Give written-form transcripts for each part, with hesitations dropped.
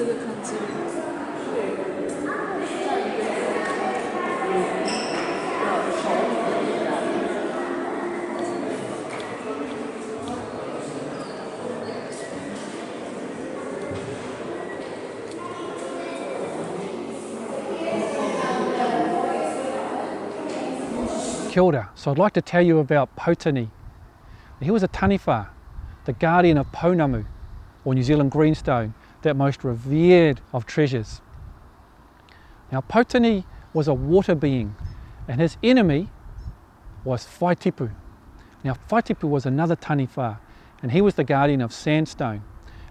这个看字。Kia ora. So I'd like to tell you about POUNAMU. He was a taniwha, the guardian of POUNAMU, or New Zealand greenstone, that most revered of treasures. Now POUNAMU was a water being, and his enemy was Whaitipu. Now Whaitipu was another taniwha, and he was the guardian of sandstone,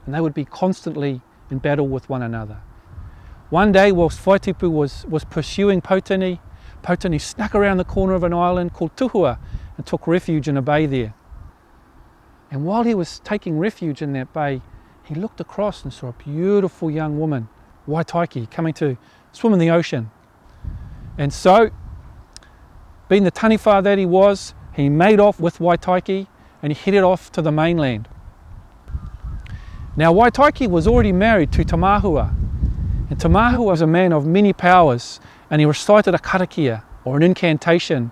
and they would be constantly in battle with one another. One day, whilst Whaitipu was pursuing POUNAMU, POUNAMU snuck around the corner of an island called Tuhua and took refuge in a bay there. And while he was taking refuge in that bay, he looked across and saw a beautiful young woman, Waitaiki, coming to swim in the ocean. And so, being the taniwha that he was, he made off with Waitaiki and he headed off to the mainland. Now Waitaiki was already married to Tamahua, and Tamahua was a man of many powers, and he recited a karakia, or an incantation,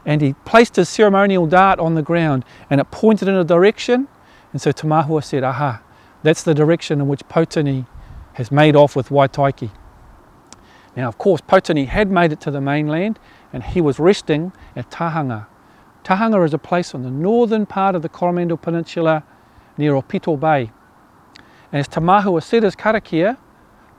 and he placed his ceremonial dart on the ground and it pointed in a direction, and so Tamahua said, aha, that's the direction in which POUNAMU has made off with Waitaiki. Now of course POUNAMU had made it to the mainland and he was resting at Tahanga. Tahanga is a place on the northern part of the Coromandel Peninsula near Opito Bay. And as Tamahua said his karakia,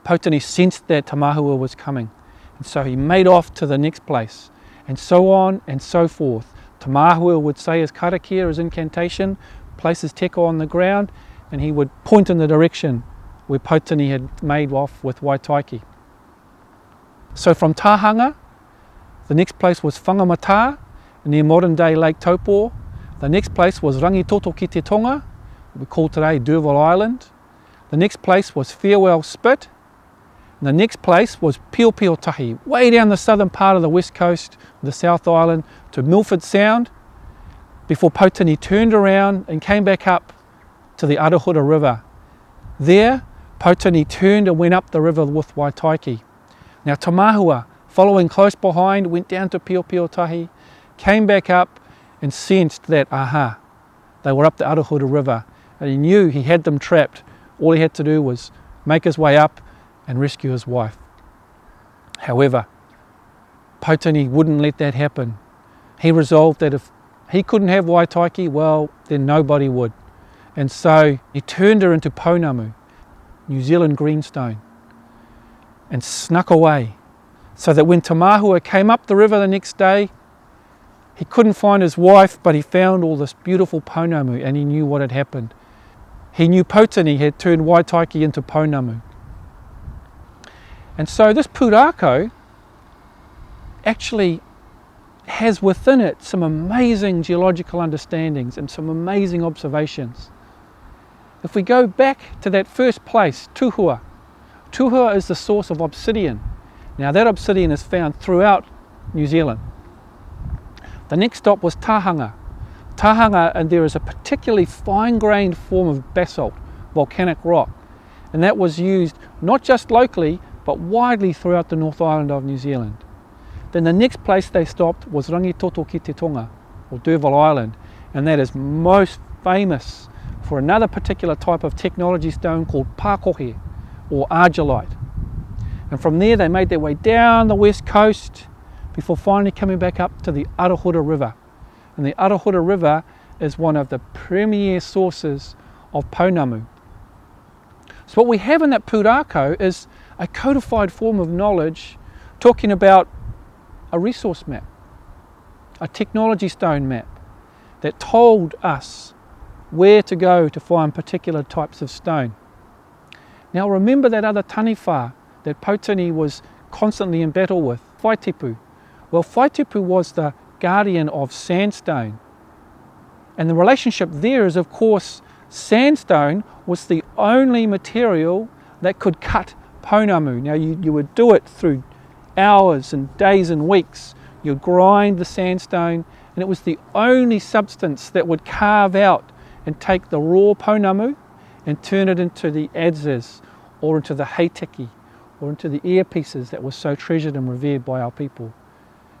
POUNAMU sensed that Tamahua was coming. And so he made off to the next place, and so on and so forth. Tamahua would say his karakia, his incantation, place his teko on the ground, and he would point in the direction where POUNAMU had made off with Waitaiki. So from Tahanga, the next place was Whangamata, near modern day Lake Taupo. The next place was Rangitoto ki te Tonga, we call today D'Urville Island. The next place was Farewell Spit. And the next place was Piotahi, way down the southern part of the west coast of the South Island to Milford Sound, before POUNAMU turned around and came back up to the Arohura River. There, POUNAMU turned and went up the river with Waitaiki. Now Tamahua, following close behind, went down to Piotahi, came back up and sensed that, aha, they were up the Arohura River, and he knew he had them trapped. All he had to do was make his way up and rescue his wife. However, POUNAMU wouldn't let that happen. He resolved that if he couldn't have Waitaiki, well, then nobody would. And so he turned her into POUNAMU, New Zealand greenstone, and snuck away, so that when Tamahua came up the river the next day, he couldn't find his wife, but he found all this beautiful POUNAMU, and he knew what had happened. He knew POUNAMU had turned Waitaiki into POUNAMU. And so this pūrākau actually has within it some amazing geological understandings and some amazing observations. If we go back to that first place, Tuhua, Tuhua is the source of obsidian. Now that obsidian is found throughout New Zealand. The next stop was Tahanga. Tahanga, and there is a particularly fine-grained form of basalt, volcanic rock, and that was used not just locally but widely throughout the North Island of New Zealand. Then the next place they stopped was Rangitoto ki te Tonga, or D'Urville Island, and that is most famous for another particular type of technology stone called pakohe, or argillite. And from there they made their way down the west coast before finally coming back up to the Arohura River. And the Arohura River is one of the premier sources of POUNAMU. So what we have in that pūrākau is a codified form of knowledge talking about a resource map, a technology stone map that told us where to go to find particular types of stone. Now remember that other taniwha that POUNAMU was constantly in battle with, Whaitipu. Well, Whaitipu was the guardian of sandstone, and the relationship there is, of course, sandstone was the only material that could cut POUNAMU. Now you would do it through hours and days and weeks. You'd grind the sandstone, and it was the only substance that would carve out and take the raw POUNAMU and turn it into the adzes, or into the heiteki, or into the earpieces that were so treasured and revered by our people.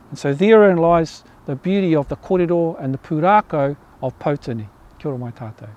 And so therein lies the beauty of the kōrero and the pūrākau of Pautini. Kia ora mai tātou.